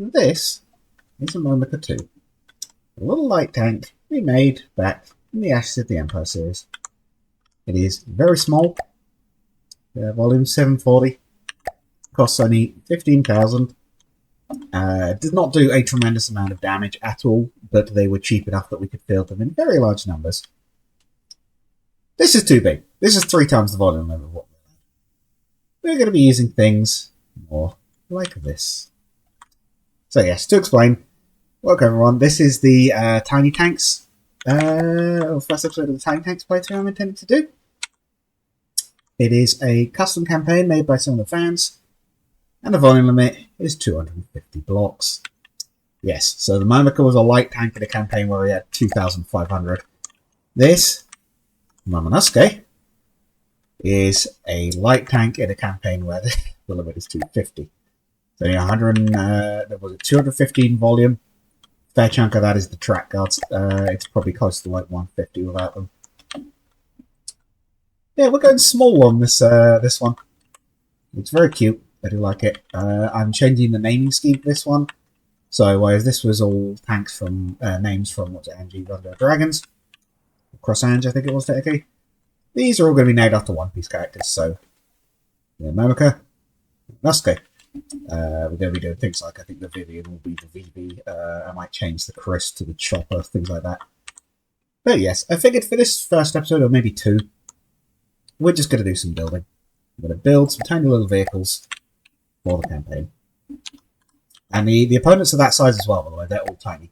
this is a Momonoske 2. A little light tank remade back in the Ashes of the Empire series. It is very small. Volume 740. Costs only 15,000. Did not do a tremendous amount of damage at all, but they were cheap enough that we could field them in very large numbers. This is too big. This is 3 times the volume of what we're going to be using things more like this. So yes, to explain, welcome everyone. This is the Tiny Tanks, first episode of the Tiny Tanks playthrough I'm intending to do. It is a custom campaign made by some of the fans, and the volume limit is 250 blocks. Yes, so the Momonoske was a light tank in a campaign where we had 2,500. This Momonoske is a light tank in a campaign where the limit is 250. So 215 volume. Fair chunk of that is the track guards. It's probably close to like 150 without them. Yeah, we're going small on this this one. It's very cute. I do like it. I'm changing the naming scheme for this one. So whereas this was all tanks from names from Angie Thunder Dragons, Cross Ange, I think it was technically. These are all going to be named after One Piece characters. So yeah, Momonoske, Momonoske. We're going to be doing things like, I think the Vivian will be the VV. I might change the Chris to the Chopper, things like that. But yes, I figured for this first episode, or maybe 2, we're just going to do some building. I'm going to build some tiny little vehicles for the campaign. And the opponents are that size as well, by the way. They're all tiny.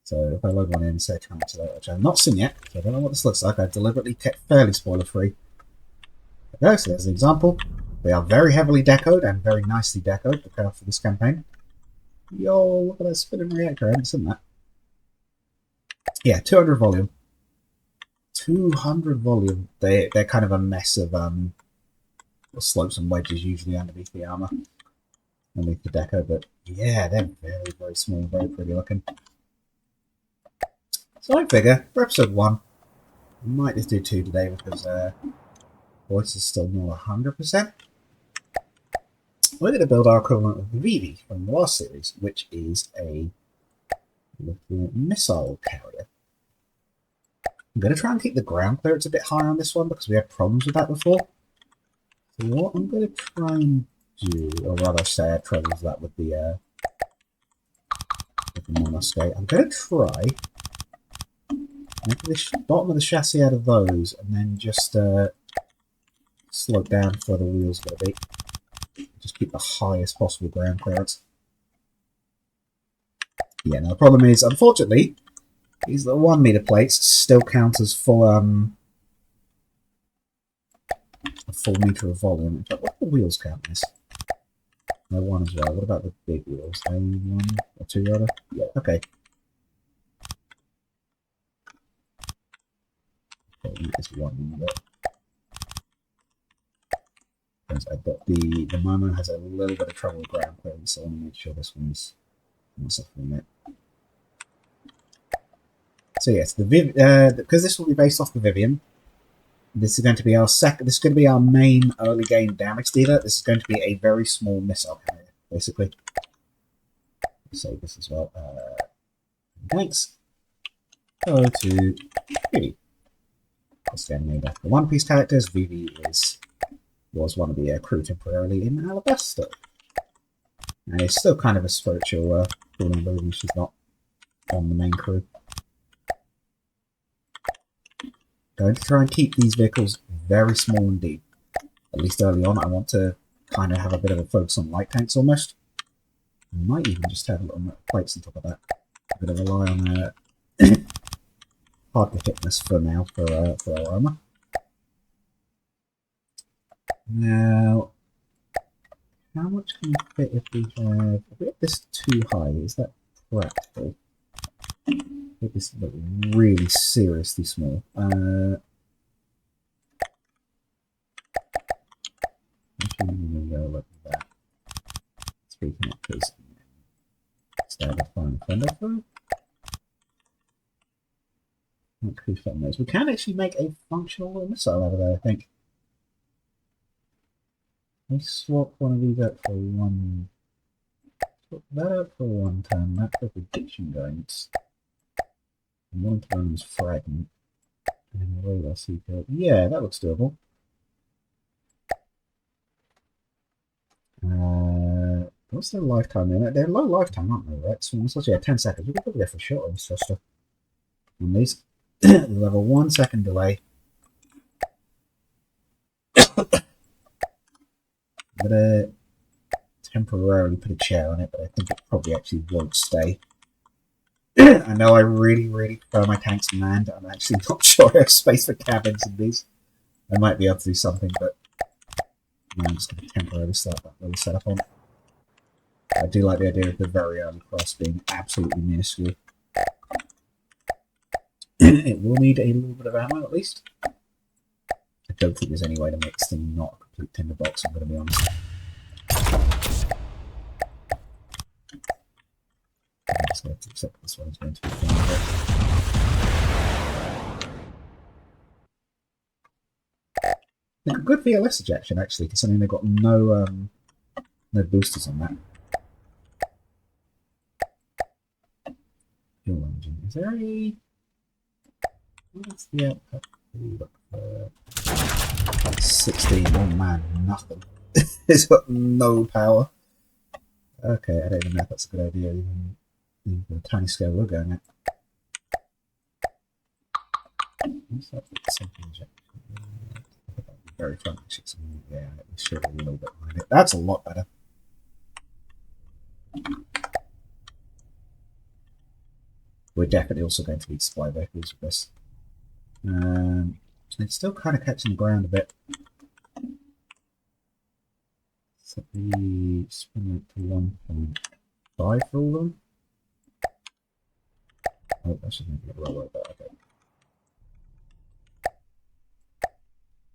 So if I load one in, say Translator, which I've not seen yet, so I don't know what this looks like. I've deliberately kept fairly spoiler-free. Okay, so there's an example. They are very heavily decoed and very nicely decoed for this campaign. Yo, look at that spinning reactor. I haven't seen that. Yeah, 200 volume. 200 volume. They're kind of a mess of slopes and wedges usually underneath the armor, underneath the deco, but yeah, they're very, very small, very pretty looking. So I figure for episode 1, we might just do 2 today because voice is still not 100%. We're going to build our equivalent of the Vivi from the last series, which is a little missile carrier. I'm going to try and keep the ground clearance a bit higher on this one because we had problems with that before. So what I'm going to try and do, or rather say I had troubles with that with the Momonoske. I'm going to try make the bottom of the chassis out of those and then just slope down for the wheels a little bit. Just keep the highest possible ground clearance. Yeah, now the problem is, unfortunately, these little 1 meter plates still count as full a full meter of volume. In fact, what do the wheels count as? No, 1 as well. What about the big wheels? 1 or 2 rather? Yeah, okay. It's 1 bit. But the Momo has a little bit of trouble with ground clearance, so I want to make sure this one's suffering it. So yes, because this will be based off the Vivian, this is going to be our second. This is going to be our main early game damage dealer. This is going to be a very small missile carrier, basically. Save this as well. Thanks. Go to Vivi. That's then named after One Piece characters. Vivi was one of the crew temporarily in Alabasta. And it's still kind of a spiritual crewman, even she's not on the main crew. Going to try and keep these vehicles very small indeed. At least early on, I want to kind of have a bit of a focus on light tanks almost. I might even just have a little plates on top of that. I'm going to rely on hard to hitness for now for our armor. Now, how much can we fit if we have this too high? Is that practical? Make this look really seriously small. Actually, I'm going to go like that. Speaking of, because standard fine fender for those. We can actually make a functional missile out of there, I think. Let me swap one of these out for one. Swap that up for one turn. That's the prediction going. One turn is fragment. And the radar seeker. Yeah, that looks doable. What's their lifetime? They're low lifetime, aren't they? Right? So it's actually 10 seconds. We could probably go for a shot on this stuff. On these, level 1 second delay. I'm gonna temporarily put a chair on it, but I think it probably actually won't stay. I know I really prefer my tanks manned. I'm actually not sure I have space for cabins in these. I might be able to do something, but I'm just going to temporarily start that little setup on. I do like the idea of the very early cross being absolutely minuscule. It will need a little bit of ammo at least. I don't think there's any way to make this thing not a complete tinderbox, I'm going to be honest. I'm just going to accept this one is going to be a good VLS ejection actually, considering they've got no boosters on that. Fuel engine. Is there any? What's the output? Look for 16. Oh man, nothing. It's got no power. Okay, I don't even know if that's a good idea, even the tiny scale we're going at. What's that? Something very fun. Yeah, it should have a little bit behind it. That's a lot better. We're definitely also going to need supply vehicles with this. It's still kind of catching the ground a bit. Set the spin rate to 1.5 for all of them. Oh, that's just going to be a railroad, but okay.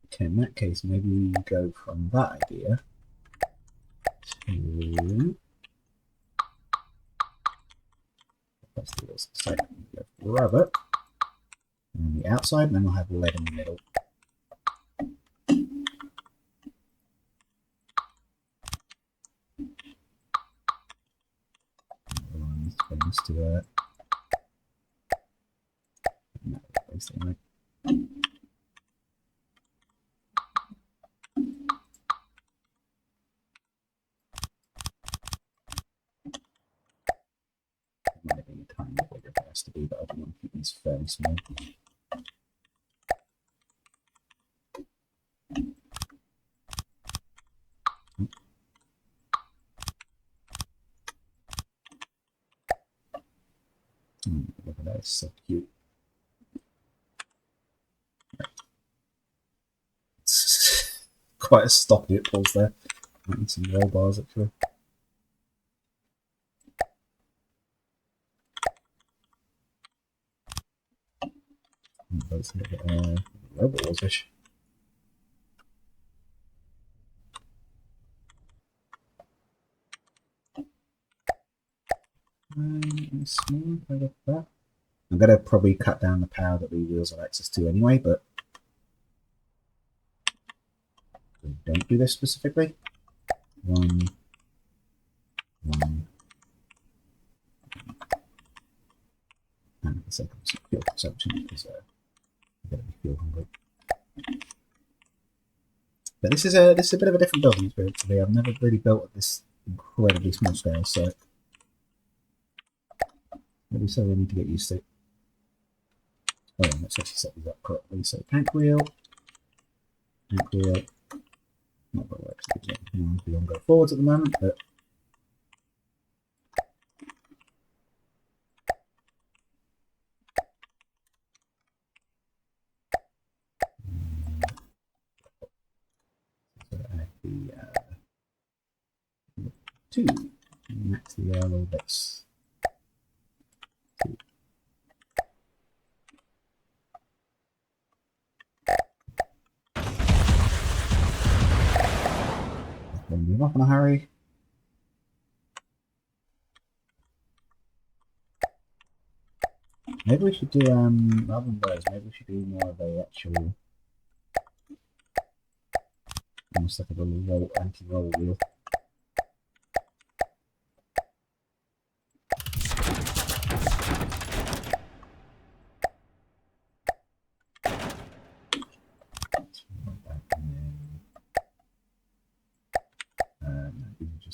Okay, in that case, maybe we go from that idea to... Let's do this. So, rubber on the outside, and then we'll have lead in the middle. Things to no, basically. Might be a tiny bit bigger if it has to be, but I don't want to keep these fairly small. Look at that, it's so cute. It's quite a stocky it pulls there. Might need some roll bars actually. That's a little bit robot wars-ish. Small, I got that. I'm going to probably cut down the power that the wheels have access to anyway, but we don't do this specifically. One. And the second fuel consumption because I'm going to be fuel hungry. But this is a bit of a different building experience to me. I've never really built at this incredibly small scale, so maybe so we need to get used to it. Oh, yeah, let's actually set these up correctly. So tank wheel, not going to work because we don't go forwards at the moment, but so add the 2 max the little bits. 2. Move off in a hurry. Maybe we should do rather than those, maybe we should do more of a actual almost like a little anti-roll wheel.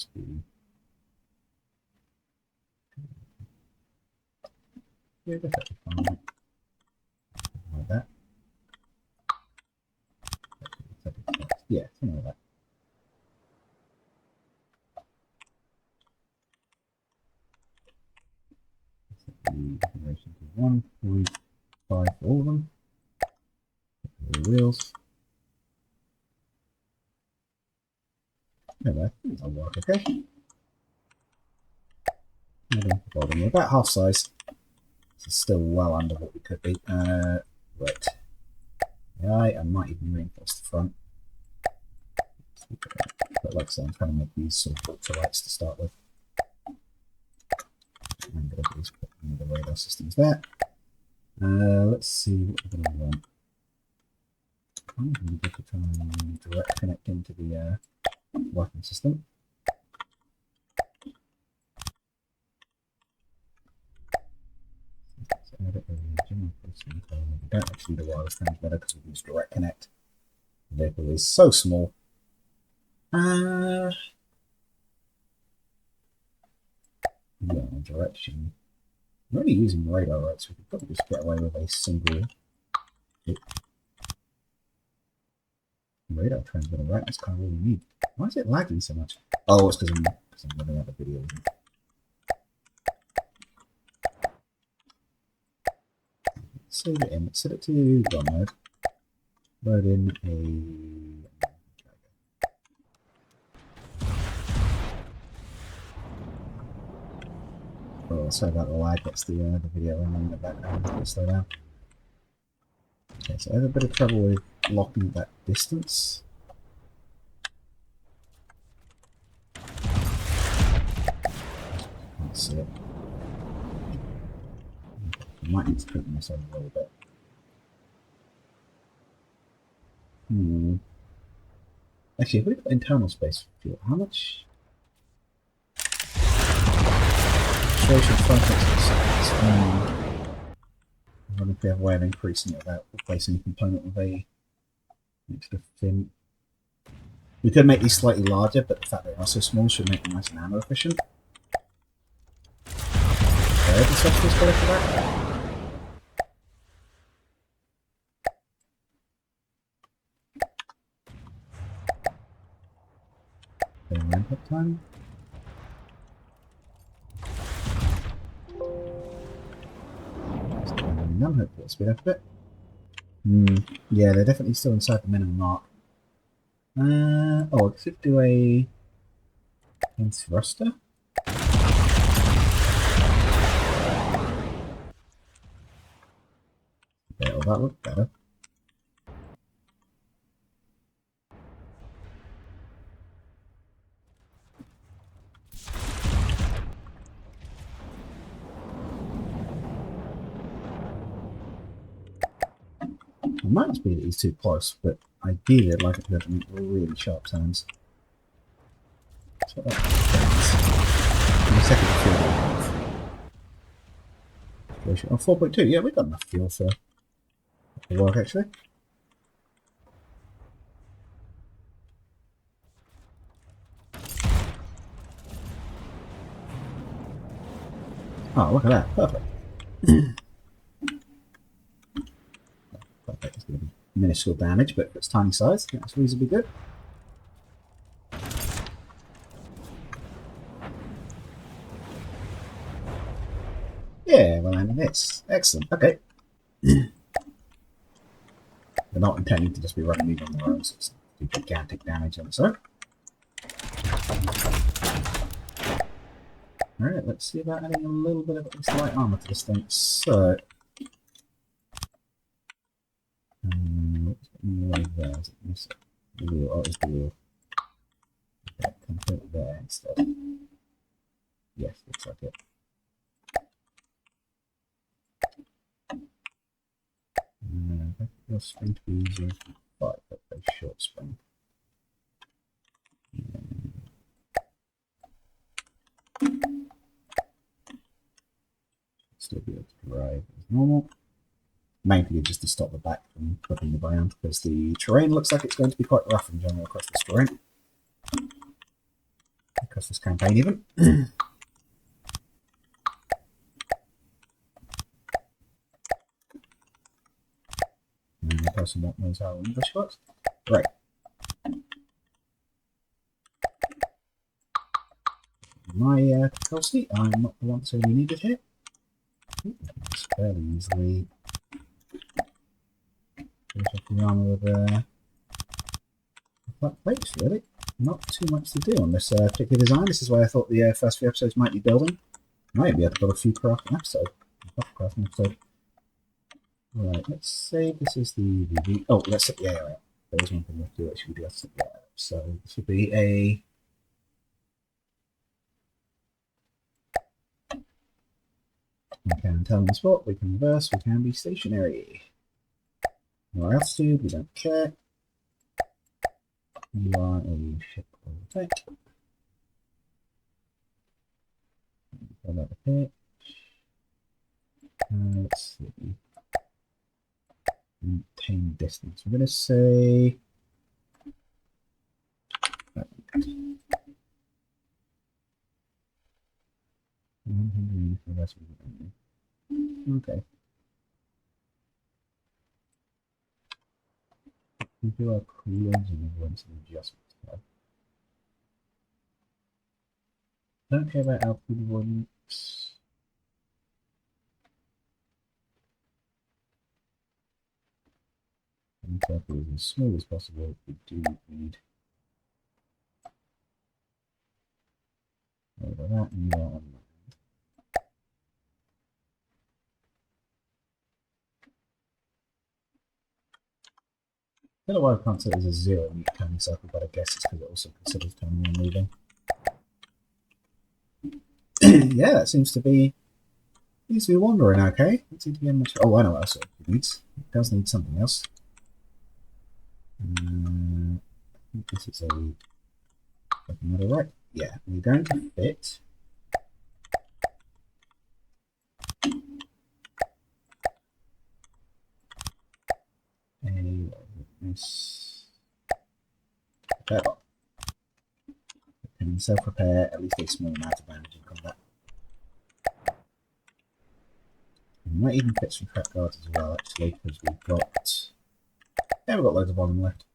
must be. Yeah, definitely fine. Like that. Yeah, something like that. The configuration to 1.5 for all of them. The wheels. There, that'll work okay. And then bottom, we're about half size. This is still well under what we could be. Right. Yeah, I might even reinforce the front. But like I said, I'm trying to make these sort of ultralights to start with. I'm going to put the radar systems there. Let's see what we're going to want. I'm going to try and direct connect into the weapon system. We don't actually need a wireless transmitter because we use direct connect. The vehicle is so small. Yeah, direction. I'm already using radar, right? So we could probably just get away with a single radar transmitter, right? That's kind of all we need. Why is it lagging so much? Oh, it's because I'm running out of video. Save it in. Set it to gun mode. Load in a. Oh, sorry about the lag. That's the video running in the background. Let's slow down. Okay, so I have a bit of trouble with locking that distance. Can't see it. I might need to put this on a little bit. Actually, if we've got internal space for fuel, how much? I wonder if we have a way of increasing it without replacing a component with a extra fin. We could make these slightly larger, but the fact they are so small should make them nice and ammo efficient. Okay, the specialist color for that. Ramp up time. None, hopefully speed up a bit. Yeah, they're definitely still inside the minimum mark. Oh, I could do a thruster. Yeah, well, that looked better. I might speed these too close, but ideally I'd like it to have really sharp turns. So that second fuel. Oh, 4.2. Yeah, we've got enough fuel for the work actually. Oh, look at that. Perfect. Perfect. It's going to be minuscule damage, but for its tiny size, I think that's reasonably good. Yeah, well, I mean, it's excellent. Okay. They're not intending to just be running these on their own, so it's gigantic damage on its own. Alright, let's see about adding a little bit of at least light armor to this thing. So, what's right there? Is it this? The wheel? Oh, it's the wheel. Okay, can put it there instead. Yes, looks like it. Your spring to be 0.5, but a short spring. Still be able to drive as normal. Mainly just to stop the back from flipping around, because the terrain looks like it's going to be quite rough in general across this terrain. across this campaign even. And the person that knows how English works. Right. My capacity, I'm not the one that's really needed here. It's fairly easily finish off the armour with flat plates, really. Not too much to do on this particular design. This is why I thought the first few episodes might be building. Might be able to build a few crafting episode. Right, let's say this is the oh, let's set the AI up. There is one thing we have to do, actually. We do have to set the AI up. So this would be a we can tell them the spot, we can reverse, we can be stationary. No altitude, we don't care. You are a ship or a tank. Fill out the pitch. Let's see. Maintain distance. We're going to say. Okay. We do our coolers and run some adjustments. Don't care about altitude avoidance. And temper is as small as possible. We do need over that, and you are on land. I don't know why I can't set it as a 0 in each turning cycle, but I guess it's because it also considers turning and moving. Yeah, that seems to be wandering okay. It seems to be much. Oh, I know what else it needs. It does need something else. I think this is a right. Yeah, we're going to fit this repair bot. It can self-repair at least a small amount of damage in combat. We might even fit some trap guards as well, actually, because we've got loads of volume left.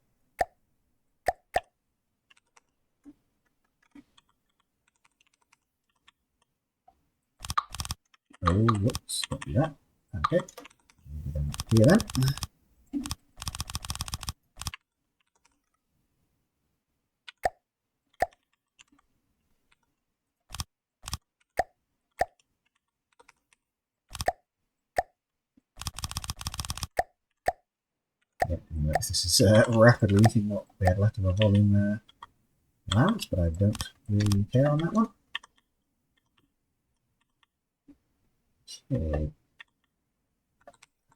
Oh, whoops, don't do that. Okay. Here then. Yep, this is rapidly eating what we had left of our volume allowance, but I don't really care on that one. Okay.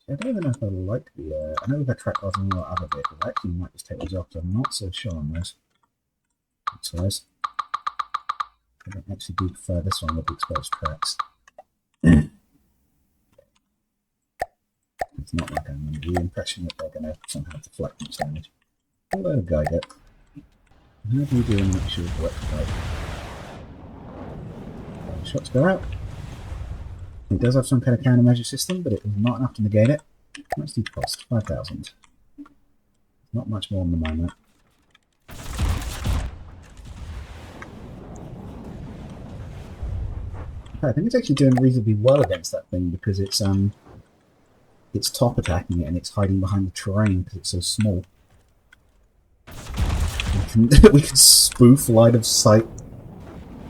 I don't even know if I like the. I know we've had track guards on all other vehicles. I actually might just take those off because I'm not so sure on those. Size. I don't actually do prefer this one with the exposed tracks. It's not like I'm under the impression that they're going to somehow deflect much damage. Although the guy get. How do you do in make sure it's electrified? Shots go out. It does have some kind of countermeasure system, but it is not enough to negate it. How much did it cost? 5,000. Not much more than the moment. I think it's actually doing reasonably well against that thing because it's top attacking it and it's hiding behind the terrain because it's so small. We can spoof line of sight.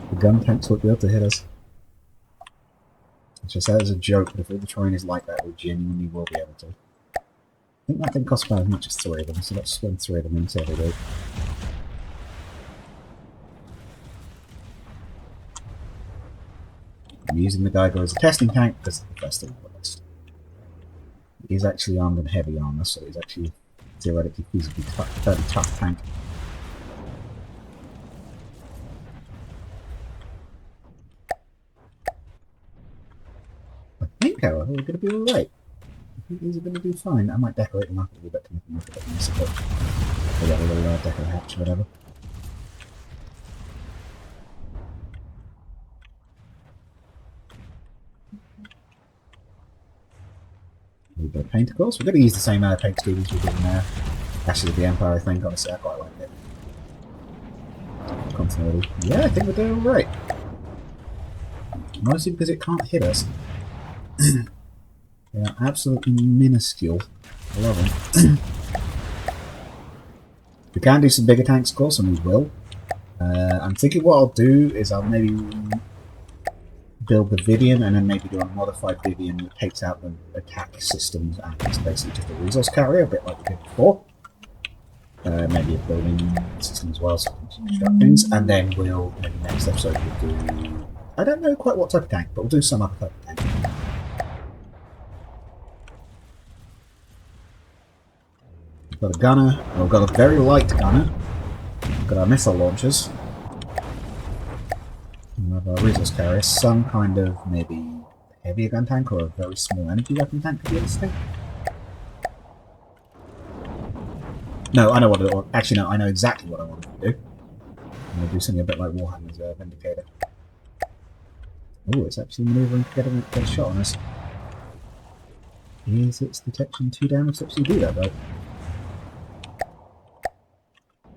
The gun tanks won't be able to hit us. It's just that as a joke, but if all the terrain is like that, we genuinely will be able to. I think that thing costs about as much as 3 of them, so let's swim 3 of them and see how they do. I'm using the Geiger as a testing tank because it's the best thing on the list. He's actually armed in heavy armor, so he's actually theoretically feasibly fairly tough tank. I think, however, we're going to be alright. I think these are going to do fine. I might decorate them up a little bit to make them look a bit nicer, but they got a little deco hatch or whatever. A little bit of paint, of course. We're going to use the same paint scheme as we did in Ashes of the Empire, I think. Honestly, I quite like it. Continuity. Yeah, I think we're doing alright. Mostly because it can't hit us. They are absolutely minuscule. I love them. We can do some bigger tanks, of course, and we will. I'm thinking what I'll do is I'll maybe build the Vivian and then maybe do a modified Vivian that takes out the attack systems and it's basically just a resource carrier, a bit like we did before. Maybe a building system as well, so we can construct things. And then we'll, maybe next episode, we'll do... I don't know quite what type of tank, but we'll do some other type of tank. We've got a gunner. Well, we've got a very light gunner. We've got our missile launchers. We have our resource carrier. Some kind of maybe heavier gun tank or a very small energy weapon tank could be interesting. No, I know what it... Actually, no, I know exactly what I want to do. I'm going to do something a bit like Warhammer's Vindicator. Oh, it's actually manoeuvring to get a shot on us. Is its detection 2 damage to actually do that, though?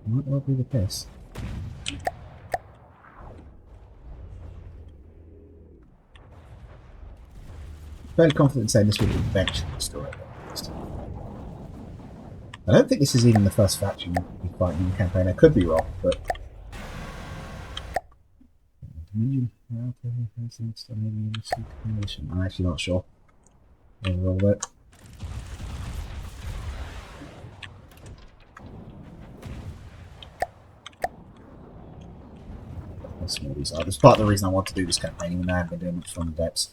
Might well be the case. Fairly confident in saying this will eventually destroy it. I don't think this is even the first faction we fight in the campaign. I could be wrong, but... I'm actually not sure. Overall, but... How small these are. That's part of the reason I want to do this campaign, even though I haven't been doing much from the depths.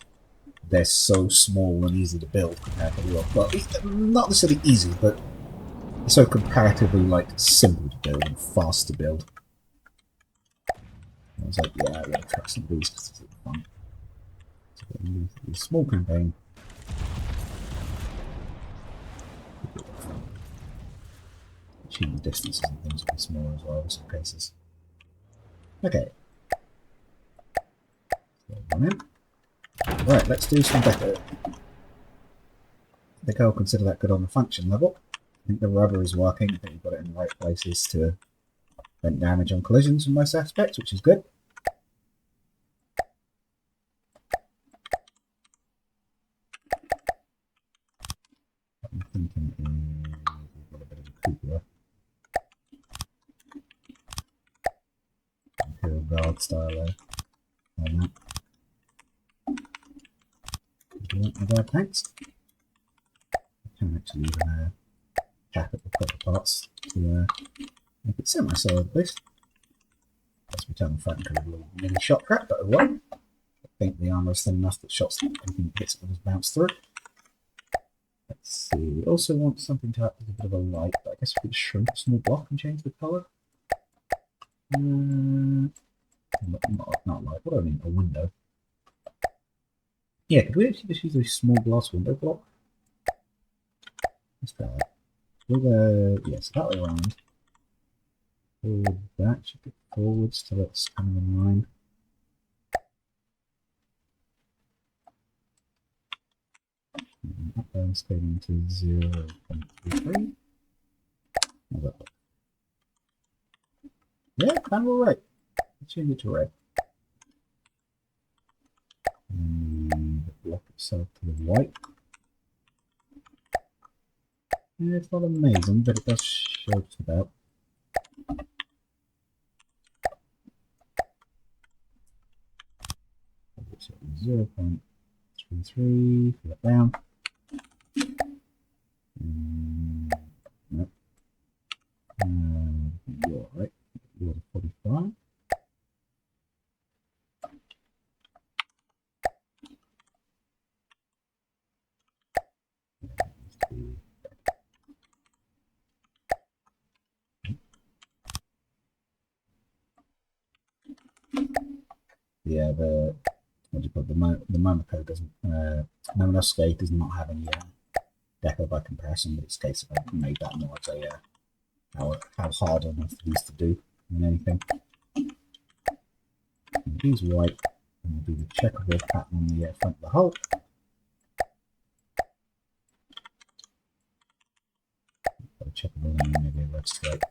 They're so small and easy to build compared to the other. Well, not necessarily easy, but so comparatively like simple to build and fast to build. I was like, yeah, I'm gonna try some of these because it's fun. So a small campaign. Achieving distances and things will be smaller as well in some cases. Okay. So one in. Right, let's do some better. I think I'll consider that good on the function level. I think the rubber is working. I think we've got it in the right places to prevent damage on collisions in most aspects, which is good. I'm thinking we've got a bit of a cupola. Imperial Guard style there. Like that. With our tanks. I can actually even cap at the proper parts to make it semi-solid at least. Let's return the front into a little mini shot trap, but well. I think the armour is thin enough that shots, anything that hits it will just bounce through. Let's see, we also want something to act as a bit of a light, but I guess we could shrink a small block and change the colour. Not light, what do I mean? A window. Yeah, could we actually just use a small glass window block? Let's try that. We'll go, yes, that way around. Forward, that should get forwards till it's kind of in line. Up there and scaling to 0.33. How's that look? Yeah, kind of alright. Let's change it to red. And the block itself to the white. Yeah, it's not amazing, but it does show just about. So 0.33, pull it down. Nope. You're right. You're 45. Yeah, the what do you call it? The Momonoske doesn't Momonoske does not have any deco by comparison, but it's a case of I made that more as a how hard enough these to do than anything. These white, and we'll do the checkerboard pattern on the front of the hull. a checkerboard and maybe a red stripe.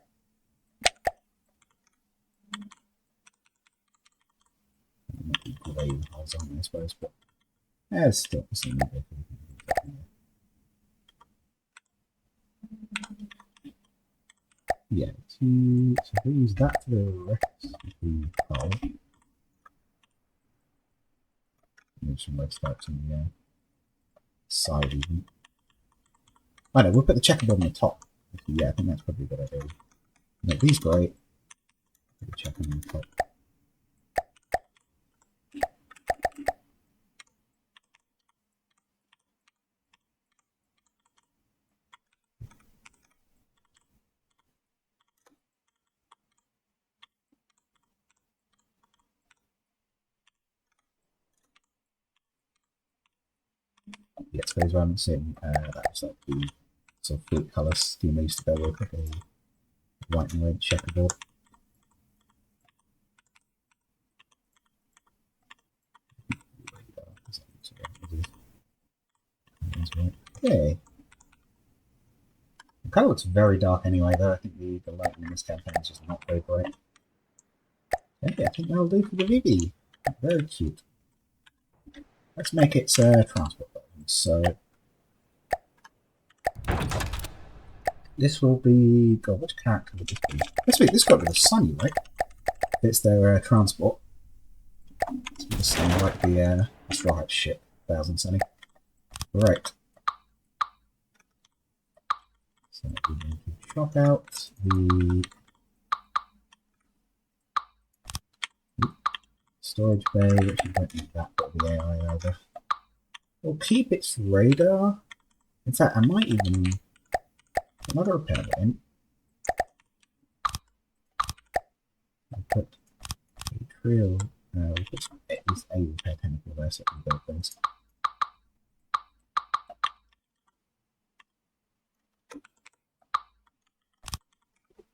Grey holes on there, I suppose, but it's still the same. Yeah, so if we use that for the rest of the hole, maybe some red stripes on the side even. I know, we'll put the checkerboard on the top. Yeah, I think that's probably a good idea. Make these great. Put the checkerboard on the top. Yeah, I suppose I haven't seen that was like the sort of fruit colour scheme I used to go with, like a white and red checkerboard. Okay. The colour looks very dark anyway, though. I think the lighting in this campaign is just not very bright. Okay, I think that'll do for the Vivi. Very cute. Let's make its transport version. So this will be. God, which character would this be? This got to be the Sunny, right? It's their transport. It's the Sunny, like the Straw Hat ship. 1000 Sunny. Right. So we need to chop out the storage bay, which we don't need that bit of the AI either. We'll keep its radar. In fact, I might even another repair bit in. I'll put a trio. We'll put at least a repair chemical there so we can build things.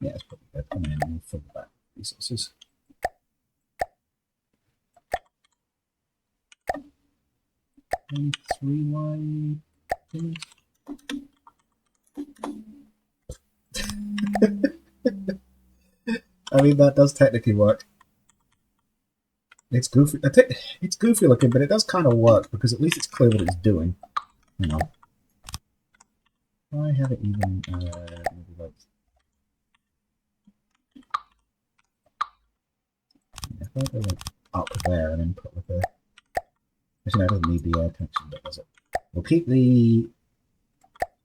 Yeah, it's probably good. Come in and fill back resources. And 3Y. I mean, that does technically work. It's goofy. It's goofy looking, but it does kind of work because at least it's clear what it's doing. You know. I have it even maybe like. If I go up there and then put like a. Actually, no, it doesn't need the air connection, but does it? We'll keep the.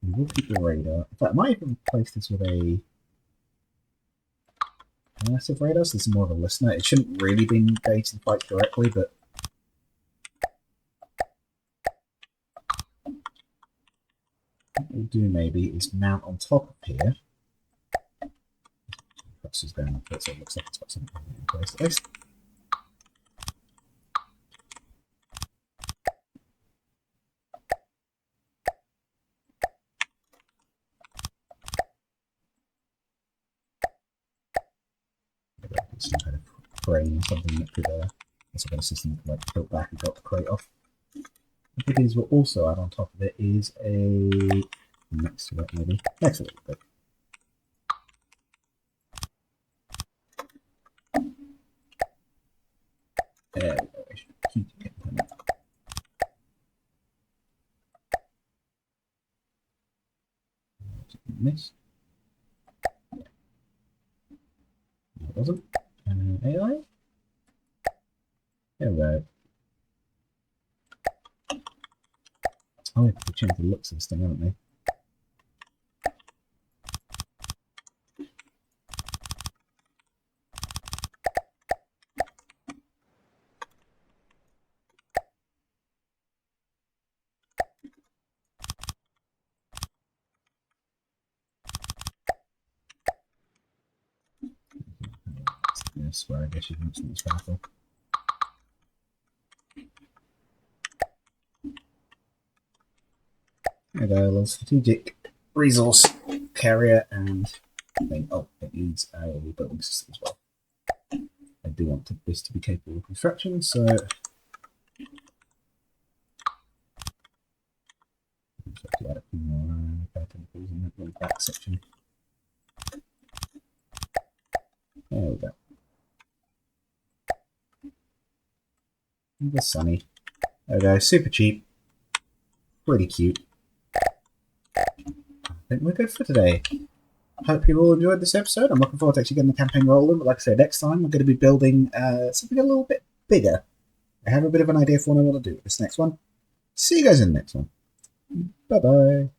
We will keep the radar. In fact, I might even replace this with a passive radar, so this is more of a listener. It shouldn't really be engaged in fight directly, but what we'll do maybe is mount on top of here. This is going up there, so it looks like it's got something in place at least. Some kind of crane or something that could, that's a kind of system that could like tilt back and drop the crate off. I think these will also add on top of it is a next to it maybe. Next to it, but there we go. I should keep it coming. Miss. No, it wasn't. AI? There we go. Oh, we have to change the looks of this thing, haven't we? I swear, I guess you can see this powerful. There we go, a little strategic resource carrier, and I think, oh, it needs a building system as well. I do want this to be capable of construction, so add a few more chemicals in that little back section. There we go. The Sunny. There we go. Super cheap. Pretty cute. I think we're good for today. I hope you all enjoyed this episode. I'm looking forward to actually getting the campaign rolling. But like I said, next time we're going to be building something a little bit bigger. I have a bit of an idea for what I want to do with this next one. See you guys in the next one. Bye-bye.